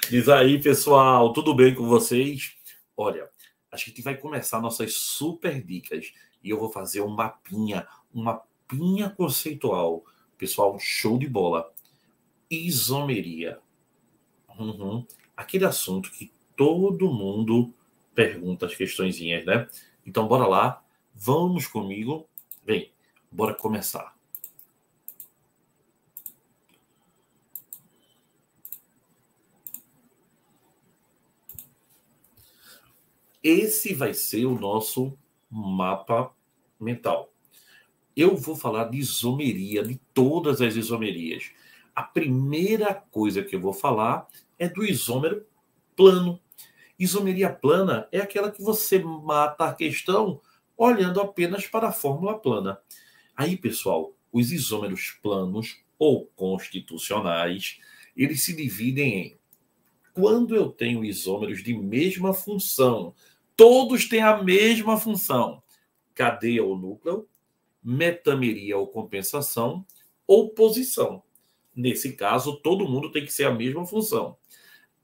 Diz aí, pessoal, tudo bem com vocês? Olha, a gente vai começar nossas super dicas e eu vou fazer um mapinha conceitual. Pessoal, show de bola. Isomeria. Aquele assunto que todo mundo pergunta as questõezinhas, né? Então, bora lá. Vamos comigo. Vem, bora começar. Esse vai ser o nosso mapa mental. Eu vou falar de isomeria, de todas as isomerias. A primeira coisa que eu vou falar é do isômero plano. Isomeria plana é aquela que você mata a questão olhando apenas para a fórmula plana. Aí, pessoal, os isômeros planos ou constitucionais, eles se dividem em quando eu tenho isômeros de mesma função, todos têm a mesma função, cadeia ou núcleo, metameria ou compensação, ou posição. Nesse caso, todo mundo tem que ser a mesma função.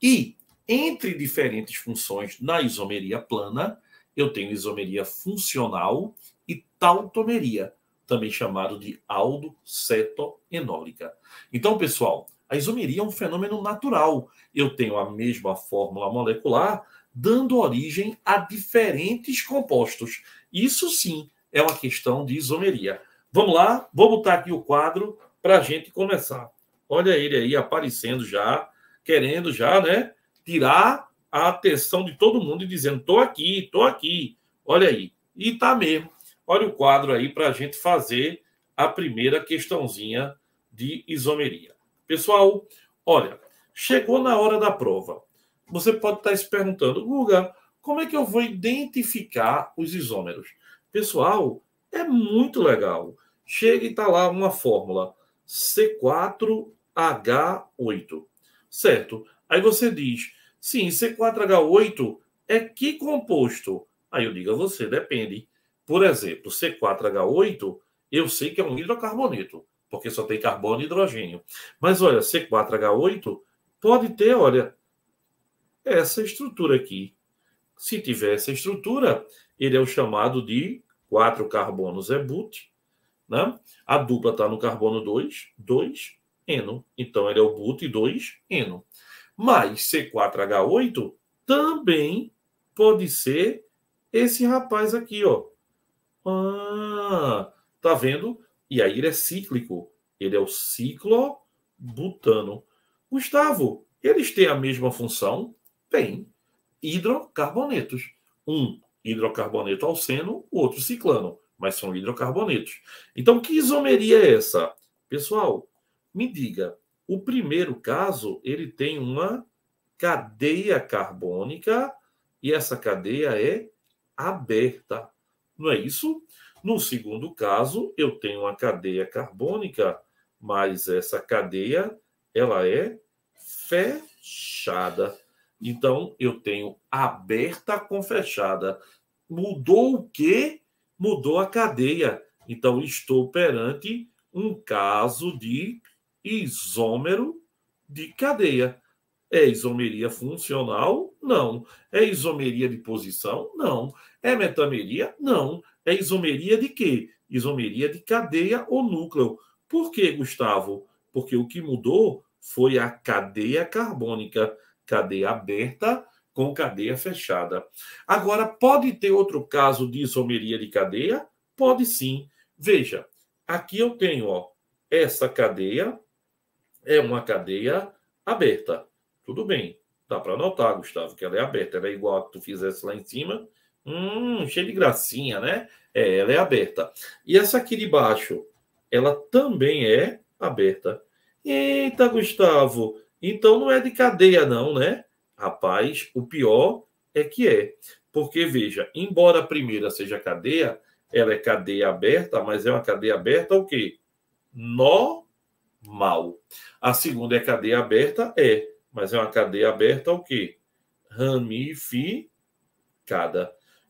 E, entre diferentes funções na isomeria plana, eu tenho isomeria funcional e tautomeria, também chamado de aldo-cetoenólica. Então, pessoal, a isomeria é um fenômeno natural. Eu tenho a mesma fórmula molecular, dando origem a diferentes compostos. Isso sim é uma questão de isomeria. Vamos lá, vou botar aqui o quadro para a gente começar. Olha ele aí aparecendo já, querendo já, né, tirar a atenção de todo mundo e dizendo, tô aqui, olha aí. E tá mesmo. Olha o quadro aí para a gente fazer a primeira questãozinha de isomeria. Pessoal, olha, chegou na hora da prova. Você pode estar se perguntando, Guga, como é que eu vou identificar os isômeros? Pessoal, é muito legal. Chega e está lá uma fórmula, C4H8, certo? Aí você diz, sim, C4H8 é que composto? Aí eu digo a você, depende. Por exemplo, C4H8, eu sei que é um hidrocarboneto, porque só tem carbono e hidrogênio. Mas olha, C4H8 pode ter, olha, essa estrutura aqui. Se tiver essa estrutura, ele é o chamado de 4 carbonos é but, né? A dupla está no carbono 2, 2 eno. Então, ele é o but 2 eno. Mas C4H8 também pode ser esse rapaz aqui, ó. Ah, tá vendo? E aí ele é cíclico. Ele é o ciclobutano. Gustavo, eles têm a mesma função? Tem. Hidrocarbonetos. Um hidrocarboneto alceno, o outro ciclano. Mas são hidrocarbonetos. Então, que isomeria é essa? Pessoal, me diga. O primeiro caso, ele tem uma cadeia carbônica e essa cadeia é aberta. Não é isso? No segundo caso, eu tenho uma cadeia carbônica, mas essa cadeia ela é fechada. Então, eu tenho aberta com fechada. Mudou o quê? Mudou a cadeia. Então, estou perante um caso de isômero de cadeia. É isomeria funcional? Não. É isomeria de posição? Não. É metameria? Não. É isomeria de quê? Isomeria de cadeia ou núcleo. Por quê, Gustavo? Porque o que mudou foi a cadeia carbônica. Cadeia aberta com cadeia fechada. Agora, pode ter outro caso de isomeria de cadeia? Pode sim. Veja, aqui eu tenho, ó, essa cadeia é uma cadeia aberta. Tudo bem. Dá para notar, Gustavo, que ela é aberta. Ela é igual a que tu fizesse lá em cima. Cheio de gracinha, né? É, ela é aberta. E essa aqui de baixo, ela também é aberta. Eita, Gustavo, então não é de cadeia não, né? Rapaz, o pior é que é. Porque, veja, embora a primeira seja cadeia, ela é cadeia aberta, mas é uma cadeia aberta o quê? Normal. A segunda é cadeia aberta, mas é uma cadeia aberta o quê? Ramificada.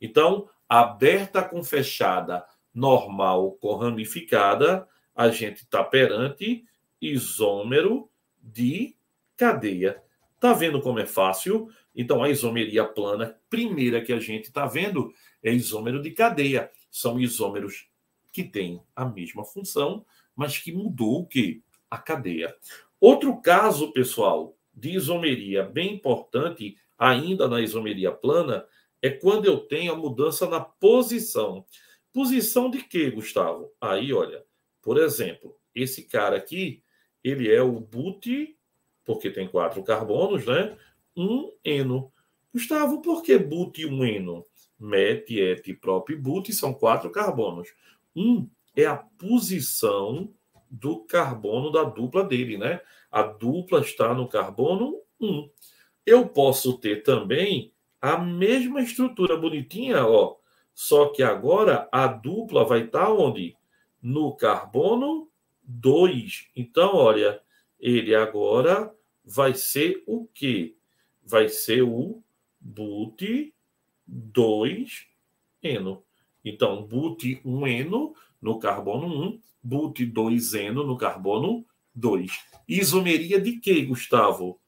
Então, aberta com fechada, normal com ramificada, a gente está perante isômero de cadeia. Tá vendo como é fácil? Então, a isomeria plana, primeira que a gente está vendo, é isômero de cadeia. São isômeros que têm a mesma função, mas que mudou o quê? A cadeia. Outro caso, pessoal, de isomeria bem importante, ainda na isomeria plana, é quando eu tenho a mudança na posição. Posição de quê, Gustavo? Aí, olha, por exemplo, esse cara aqui, ele é o but, porque tem 4 carbonos, né? 1 eno. Gustavo, por que but e 1 eno? Met, et, prop e but são 4 carbonos. 1 é a posição do carbono da dupla dele, né? A dupla está no carbono 1. Eu posso ter também a mesma estrutura bonitinha, ó. Só que agora a dupla vai estar onde? No carbono 2. Então, olha, ele agora vai ser o quê? Vai ser o but 2-eno. Então, but 1-eno no carbono 1, but 2-eno no carbono 2. Isomeria de quê, Gustavo?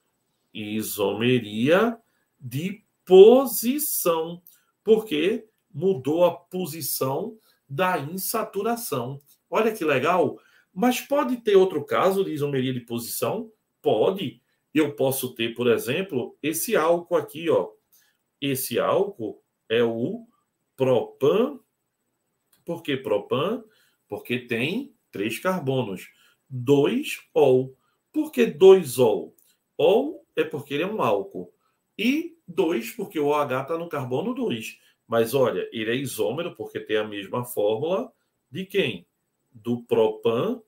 Isomeria de posição, porque mudou a posição da insaturação. Olha que legal. Mas pode ter outro caso de isomeria de posição? Pode. Eu posso ter, por exemplo, esse álcool aqui, ó. Esse álcool é o propan. Por que propan? Porque tem 3 carbonos. 2 ol. Por que 2 ol? Ol é porque ele é um álcool. E 2 porque o OH está no carbono 2. Mas olha, ele é isômero porque tem a mesma fórmula de quem? Do propan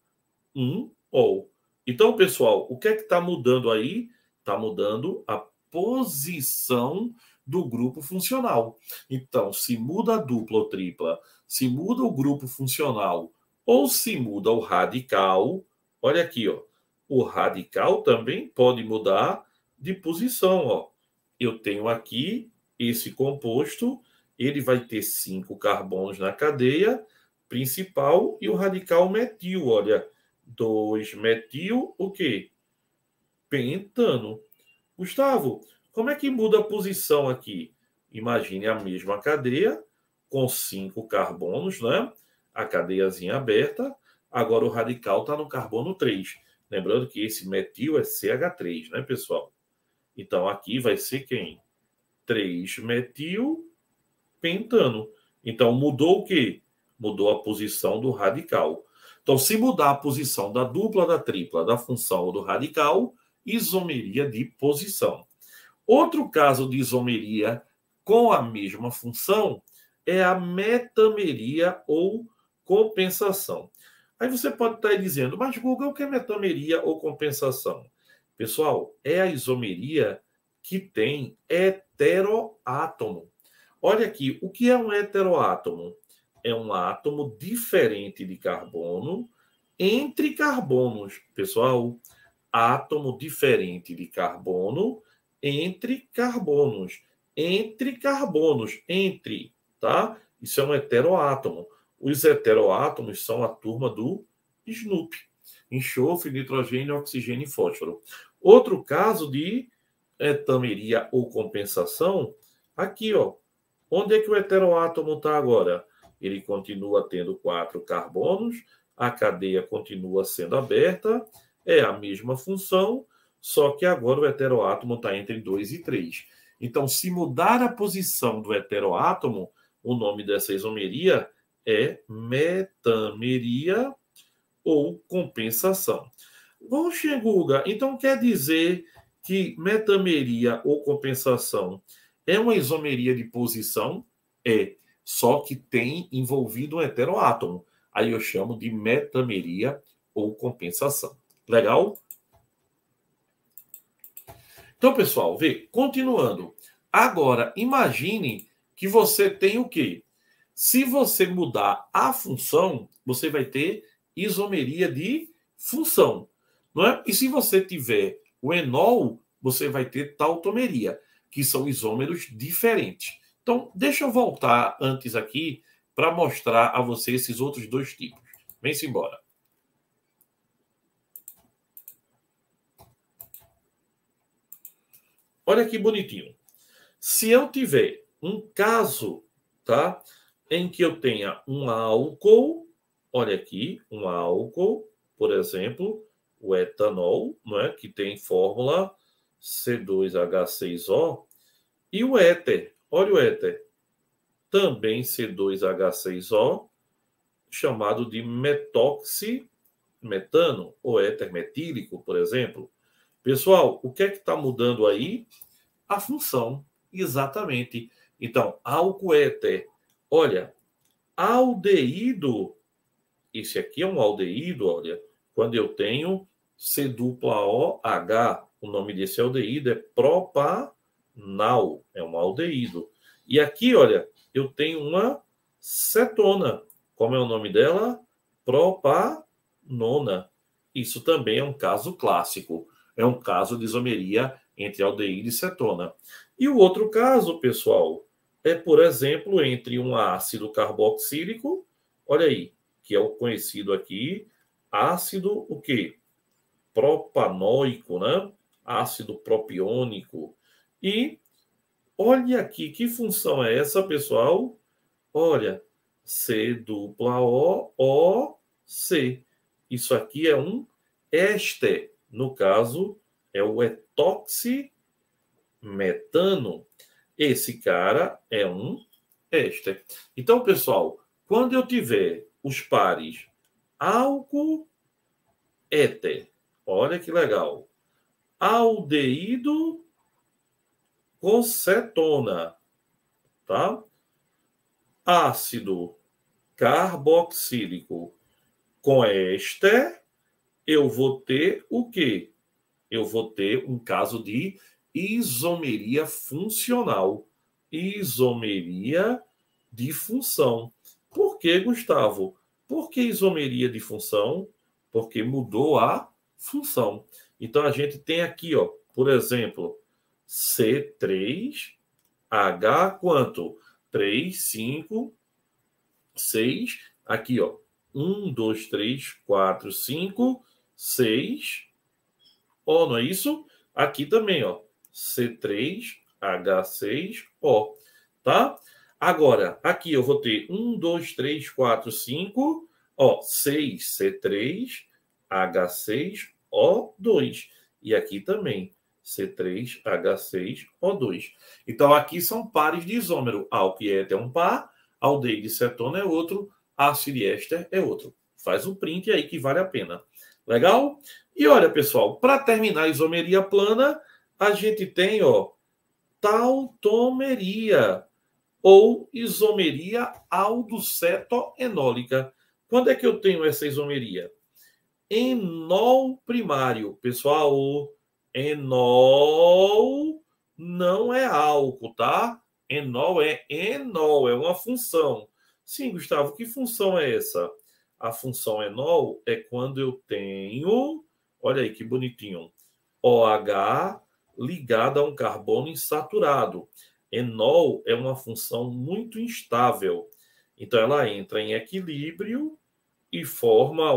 1-ol. Então, pessoal, o que é que está mudando aí? Está mudando a posição do grupo funcional. Então, se muda a dupla ou tripla, se muda o grupo funcional ou se muda o radical, olha aqui, ó, o radical também pode mudar de posição, ó. Eu tenho aqui esse composto, ele vai ter 5 carbonos na cadeia principal e o radical metil, olha, 2-metil, o quê? Pentano. Gustavo, como é que muda a posição aqui? Imagine a mesma cadeia com 5 carbonos, né? A cadeiazinha aberta. Agora o radical está no carbono 3. Lembrando que esse metil é CH3, né, pessoal? Então aqui vai ser quem? 3-metil pentano. Então mudou o quê? Mudou a posição do radical. Então, se mudar a posição da dupla, da tripla, da função ou do radical, isomeria de posição. Outro caso de isomeria com a mesma função é a metameria ou compensação. Aí você pode estar aí dizendo, mas Google, o que é metameria ou compensação? Pessoal, é a isomeria que tem heteroátomo. Olha aqui, o que é um heteroátomo? É um átomo diferente de carbono entre carbonos. Pessoal, átomo diferente de carbono entre carbonos. Entre carbonos. Entre, tá? Isso é um heteroátomo. Os heteroátomos são a turma do Snoop. Enxofre, nitrogênio, oxigênio e fósforo. Outro caso de hetameria ou compensação, aqui, ó. Onde é que o heteroátomo está agora? Ele continua tendo 4 carbonos, a cadeia continua sendo aberta, é a mesma função, só que agora o heteroátomo está entre 2 e 3. Então, se mudar a posição do heteroátomo, o nome dessa isomeria é metameria ou compensação. Oxe, Guga, então quer dizer que metameria ou compensação é uma isomeria de posição? É, só que tem envolvido um heteroátomo. Aí eu chamo de metameria ou compensação. Legal? Então, pessoal, vê, continuando. Agora, imagine que você tem o quê? Se você mudar a função, você vai ter isomeria de função, não é? E se você tiver o enol, você vai ter tautomeria, que são isômeros diferentes. Então, deixa eu voltar antes aqui para mostrar a você esses outros dois tipos. Vem-se embora. olha que bonitinho. Se eu tiver um caso, tá, em que eu tenha um álcool, olha aqui, um álcool, por exemplo, o etanol, não é, que tem fórmula C2H6O, e o éter, olha o éter, também C2H6O, chamado de metoximetano, ou éter metílico, por exemplo. Pessoal, o que é que está mudando aí? A função, exatamente. Então, álcool éter. Olha, aldeído, esse aqui é um aldeído, olha, quando eu tenho C dupla OH, o nome desse aldeído é propanal, é um aldeído. E aqui, olha, eu tenho uma cetona. Como é o nome dela? Propanona. Isso também é um caso clássico. É um caso de isomeria entre aldeído e cetona. E o outro caso, pessoal, é, por exemplo, entre um ácido carboxílico, olha aí, que é o conhecido aqui, ácido o quê? Propanoico, né? Ácido propiônico. E olha aqui, que função é essa, pessoal? Olha, C dupla O, O, C. Isso aqui é um éster. No caso, é o etoximetano. Esse cara é um éster. Então, pessoal, quando eu tiver os pares álcool, éter, olha que legal, aldeído com cetona, tá? Ácido carboxílico com éster, eu vou ter o quê? Eu vou ter um caso de isomeria funcional. Isomeria de função. Por que, Gustavo? Por que isomeria de função? Porque mudou a função. Então, a gente tem aqui, ó, por exemplo, C3H quanto? 3, 5, 6. Aqui, ó. 1, 2, 3, 4, 5, 6. Ó, não é isso? Aqui também, ó. C3H6O. Tá? Agora, aqui eu vou ter 1, 2, 3, 4, 5. Ó, 6C3H6O2. E aqui também, C3H6O2. Então, aqui são pares de isômero. Álcool e éter é um par, aldeído e cetona é outro, ácido e éster é outro. Faz um print aí que vale a pena. Legal? E olha, pessoal, para terminar a isomeria plana, a gente tem, ó, tautomeria ou isomeria aldocetoenólica. Quando é que eu tenho essa isomeria? Enol primário. Pessoal, enol não é álcool, tá? Enol é enol, é uma função. Sim, Gustavo, que função é essa? A função enol é quando eu tenho, olha aí que bonitinho, OH ligado a um carbono insaturado. Enol é uma função muito instável. Então, ela entra em equilíbrio e forma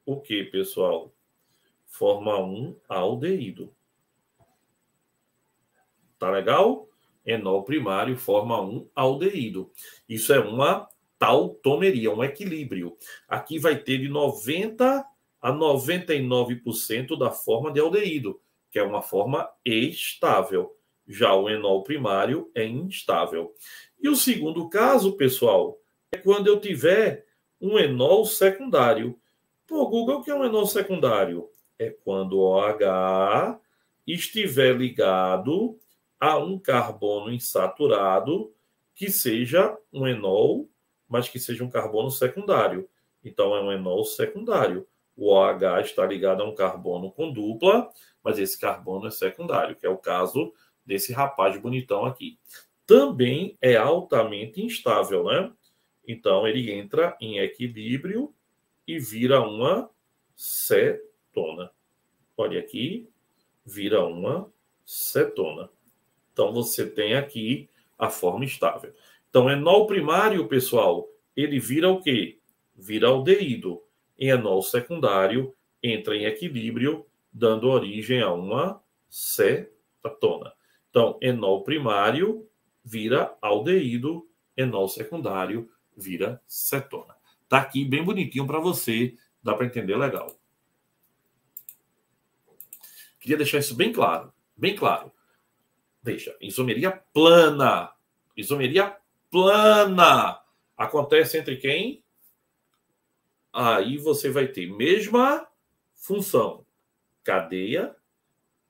o que, pessoal? Forma um aldeído. Tá legal? Enol primário forma um aldeído. Isso é uma tautomeria, um equilíbrio. Aqui vai ter de 90 a 99% da forma de aldeído, que é uma forma estável. Já o enol primário é instável. E o segundo caso, pessoal, é quando eu tiver um enol secundário. Pô, Google, o que é um enol secundário? É quando o OH estiver ligado a um carbono insaturado que seja um enol, mas que seja um carbono secundário. Então, é um enol secundário. O OH está ligado a um carbono com dupla, mas esse carbono é secundário, que é o caso desse rapaz bonitão aqui. Também é altamente instável, né? Então, ele entra em equilíbrio e vira uma cetona. Olha aqui, vira uma cetona. Então, você tem aqui a forma estável. Então, enol primário, pessoal, ele vira o quê? Vira aldeído. Em enol secundário, entra em equilíbrio, dando origem a uma cetona. cetona. Então, enol primário vira aldeído, enol secundário vira cetona. Tá aqui bem bonitinho para você, dá para entender legal. Queria deixar isso bem claro, bem claro. Veja, isomeria plana. Isomeria plana acontece entre quem? Aí você vai ter mesma função, cadeia,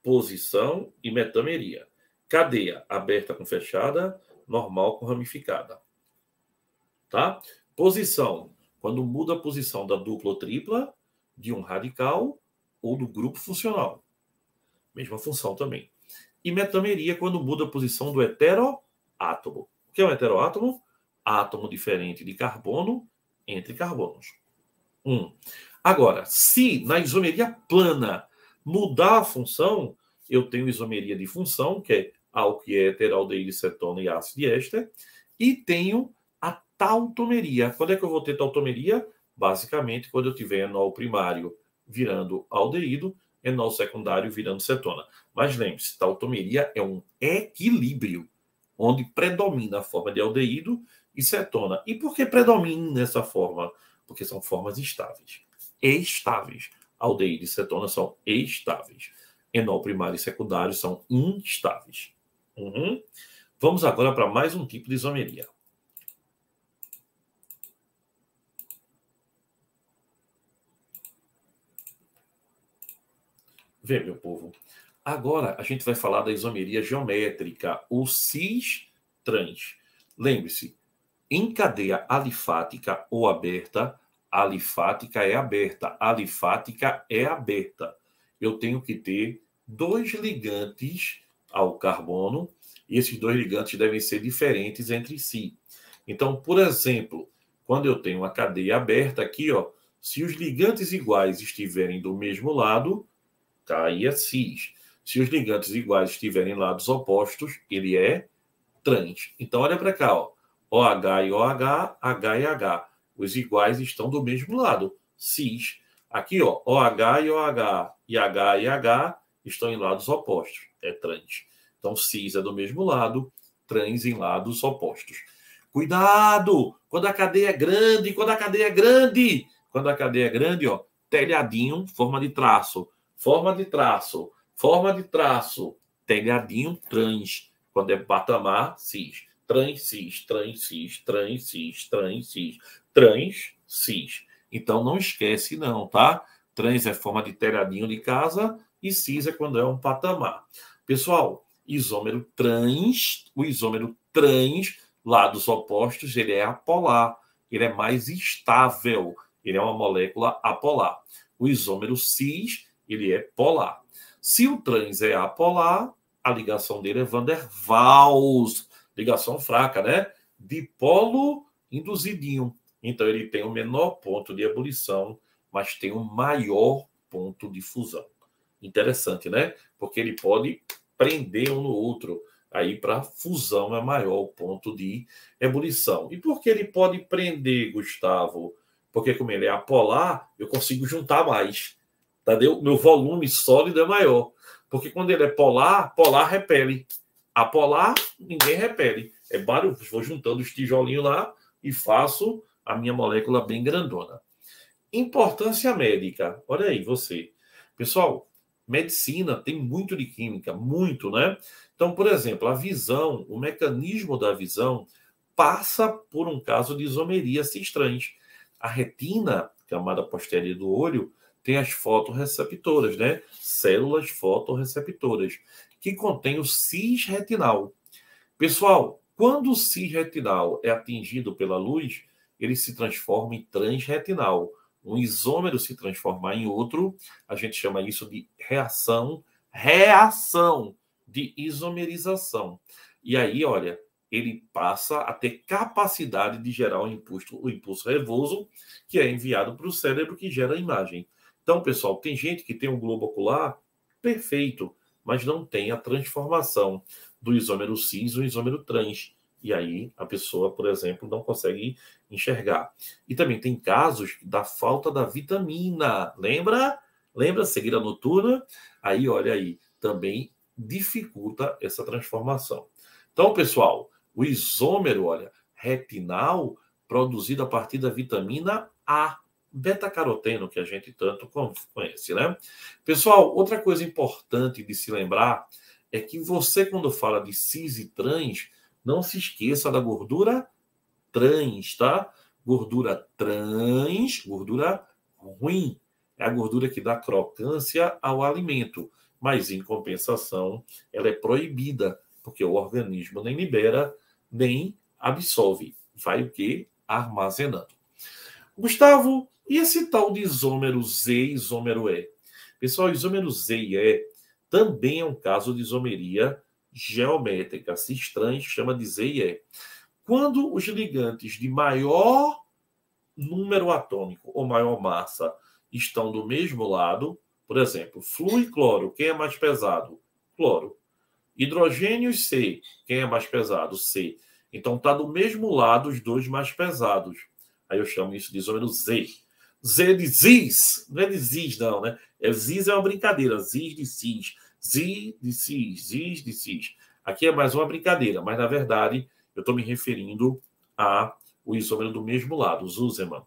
posição e metameria. Cadeia aberta com fechada, normal com ramificada. Tá? Posição, quando muda a posição da dupla ou tripla, de um radical ou do grupo funcional. Mesma função também. E metameria, quando muda a posição do heteroátomo. O que é um heteroátomo? Átomo diferente de carbono entre carbonos. Agora, se na isomeria plana mudar a função, eu tenho isomeria de função, que é alquiéter, aldeído, cetona e ácido éster, e tenho a tautomeria. Quando é que eu vou ter tautomeria? Basicamente, quando eu tiver enol primário virando aldeído, enol secundário virando cetona. Mas lembre-se, tautomeria é um equilíbrio, onde predomina a forma de aldeído e cetona. E por que predomina nessa forma? Porque são formas estáveis. Estáveis. Aldeído e cetona são estáveis. Enol primário e secundário são instáveis. Vamos agora para mais um tipo de isomeria. Vê, meu povo. Agora a gente vai falar da isomeria geométrica, o cis-trans. Lembre-se, em cadeia alifática ou aberta, alifática é aberta, alifática é aberta. Eu tenho que ter dois ligantes ao carbono, e esses dois ligantes devem ser diferentes entre si. Então, por exemplo, quando eu tenho uma cadeia aberta aqui, ó, se os ligantes iguais estiverem do mesmo lado, aí é cis. Se os ligantes iguais estiverem em lados opostos, ele é trans. Então, olha para cá, ó. OH e OH, H e H. Os iguais estão do mesmo lado, cis. Aqui, ó, OH e OH e H e H estão em lados opostos, é trans. Então, cis é do mesmo lado, trans em lados opostos. Cuidado! Quando a cadeia é grande, quando a cadeia é grande, quando a cadeia é grande, ó, telhadinho, forma de traço, forma de traço, forma de traço, telhadinho, trans. Quando é patamar, cis. Trans, cis, trans, cis, trans, cis, trans, cis, trans, cis. Então, não esquece não, tá? Trans é forma de telhadinho de casa e cis é quando é um patamar. Pessoal, isômero trans, o isômero trans, lados opostos, ele é apolar. Ele é mais estável. Ele é uma molécula apolar. O isômero cis, ele é polar. Se o trans é apolar, a ligação dele é Van der Waals. Ligação fraca, né? Dipolo induzidinho. Então, ele tem o menor ponto de ebulição, mas tem o maior ponto de fusão. Interessante, né? Porque ele pode prender um no outro. Aí, para fusão, é maior o ponto de ebulição. E por que ele pode prender, Gustavo? Porque, como ele é apolar, eu consigo juntar mais. Entendeu? Meu volume sólido é maior. Porque quando ele é polar, polar repele. Apolar, ninguém repele. É vários, vou juntando os tijolinhos lá e faço a minha molécula bem grandona. Importância médica. Olha aí, você. Pessoal, medicina tem muito de química, muito, né? Então, por exemplo, a visão, o mecanismo da visão passa por um caso de isomeria cis-trans. A retina, camada posterior do olho, tem as fotorreceptoras, né? Células fotorreceptoras, que contém o cis-retinal. Pessoal, quando o cis-retinal é atingido pela luz, ele se transforma em transretinal. Um isômero se transformar em outro, a gente chama isso de reação de isomerização. E aí, olha, ele passa a ter capacidade de gerar o impulso nervoso, que é enviado para o cérebro, que gera a imagem. Então, pessoal, tem gente que tem um globo ocular perfeito, mas não tem a transformação do isômero cis no isômero trans. E aí a pessoa, por exemplo, não consegue enxergar. E também tem casos da falta da vitamina. Lembra? Lembra? Cegueira noturna? Aí, olha aí, também dificulta essa transformação. Então, pessoal, o isômero, olha, retinal, produzido a partir da vitamina A, beta-caroteno, que a gente tanto conhece, né? Pessoal, outra coisa importante de se lembrar é que você, quando fala de cis e trans, não se esqueça da gordura trans, tá? Gordura trans, gordura ruim. É a gordura que dá crocância ao alimento. Mas, em compensação, ela é proibida, porque o organismo nem libera, nem absorve. Vai o quê? Armazenando. Gustavo, e esse tal de isômero Z e isômero E? Pessoal, isômero Z e E também é um caso de isomeria geométrica. Cis trans chama de Z e E. Quando os ligantes de maior número atômico ou maior massa estão do mesmo lado, por exemplo, flu e cloro, quem é mais pesado? Cloro. Hidrogênio e C, quem é mais pesado? C. Então está do mesmo lado os dois mais pesados. Aí eu chamo isso de isômero Z. Z de Ziz, não é de Ziz não, né? Ziz é uma brincadeira, Ziz de Cis, Z de Cis, Ziz de Cis. Aqui é mais uma brincadeira, mas na verdade eu estou me referindo ao isômero do mesmo lado, Zuzeman.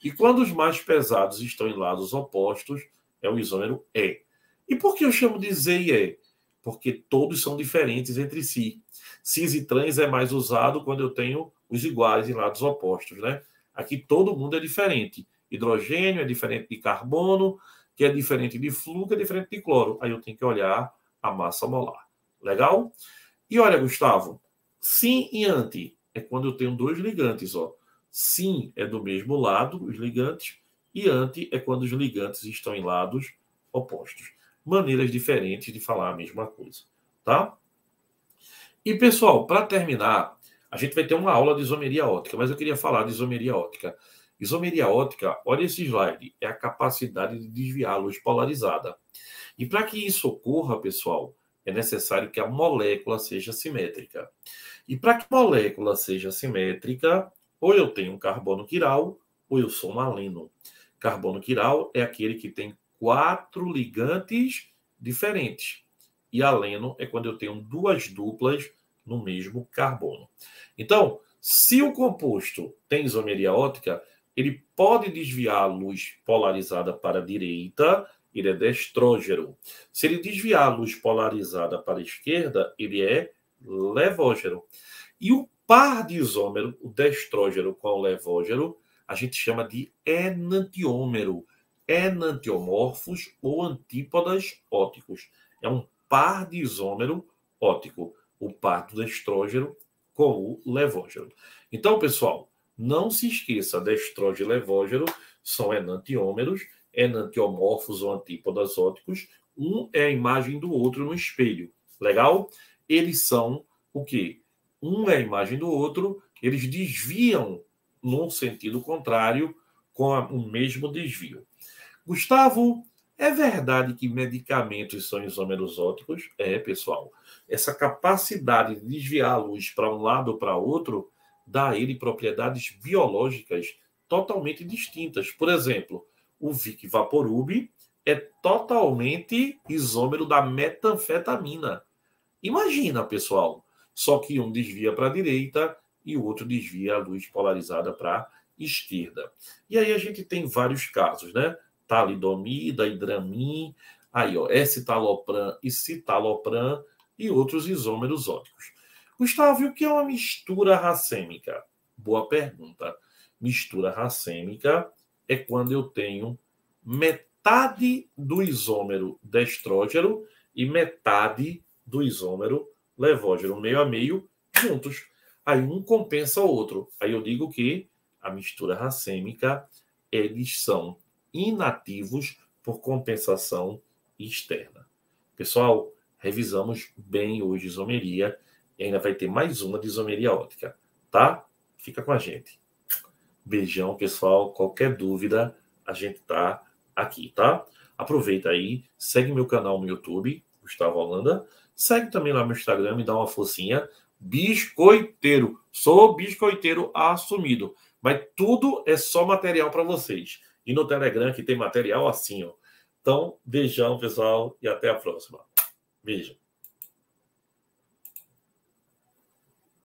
E quando os mais pesados estão em lados opostos, é o isômero E. E por que eu chamo de Z e E? Porque todos são diferentes entre si. Cis e trans é mais usado quando eu tenho os iguais em lados opostos, né? Aqui todo mundo é diferente. Hidrogênio é diferente de carbono, que é diferente de flu, que é diferente de cloro. Aí eu tenho que olhar a massa molar. Legal? E olha, Gustavo, sim e anti é quando eu tenho dois ligantes, ó. Sim é do mesmo lado, os ligantes, e anti é quando os ligantes estão em lados opostos. Maneiras diferentes de falar a mesma coisa, tá? E, pessoal, para terminar, a gente vai ter uma aula de isomeria óptica, mas eu queria falar de isomeria óptica. Isomeria óptica, olha esse slide, é a capacidade de desviar a luz polarizada. E para que isso ocorra, pessoal, é necessário que a molécula seja simétrica. E para que a molécula seja simétrica, ou eu tenho um carbono quiral, ou eu sou um aleno. Carbono quiral é aquele que tem 4 ligantes diferentes. E aleno é quando eu tenho duas duplas no mesmo carbono. Então, se o composto tem isomeria óptica, ele pode desviar a luz polarizada para a direita, ele é destrógeno. Se ele desviar a luz polarizada para a esquerda, ele é levógeno. E o par de isômero, o destrógeno com o levógeno, a gente chama de enantiômero. Enantiomorfos ou antípodas ópticos. É um par de isômero óptico, o par do destrógeno com o levógeno. Então, pessoal, não se esqueça, destrógeno e levógeno são enantiômeros, enantiomorfos ou antípodas ópticos. Um é a imagem do outro no espelho. Legal? Eles são o quê? Um é a imagem do outro, eles desviam num sentido contrário com o mesmo desvio. Gustavo, é verdade que medicamentos são isômeros ópticos? É, pessoal. Essa capacidade de desviar a luz para um lado ou para outro dá a ele propriedades biológicas totalmente distintas. Por exemplo, o Vic Vaporub é totalmente isômero da metanfetamina. Imagina, pessoal, só que um desvia para a direita e o outro desvia a luz polarizada para a esquerda. E aí a gente tem vários casos, né? Talidomida, Idramin, aí, ó, escitalopram e citalopram e outros isômeros ópticos. Gustavo, o que é uma mistura racêmica? Boa pergunta. Mistura racêmica é quando eu tenho metade do isômero destrógeno e metade do isômero levógeno, meio a meio, juntos. Aí um compensa o outro. Aí eu digo que a mistura racêmica, eles são inativos por compensação externa. Pessoal, revisamos bem hoje isomeria e ainda vai ter mais uma de isomeria óptica, tá? Fica com a gente. Beijão, pessoal. Qualquer dúvida, a gente tá aqui, tá? Aproveita aí, segue meu canal no YouTube, Gustavo Holanda. Segue também lá no Instagram, me dá uma forcinha. Biscoiteiro. Sou biscoiteiro assumido. Mas tudo é só material para vocês. E no Telegram que tem material assim, ó. Então, beijão, pessoal, e até a próxima. Beijo.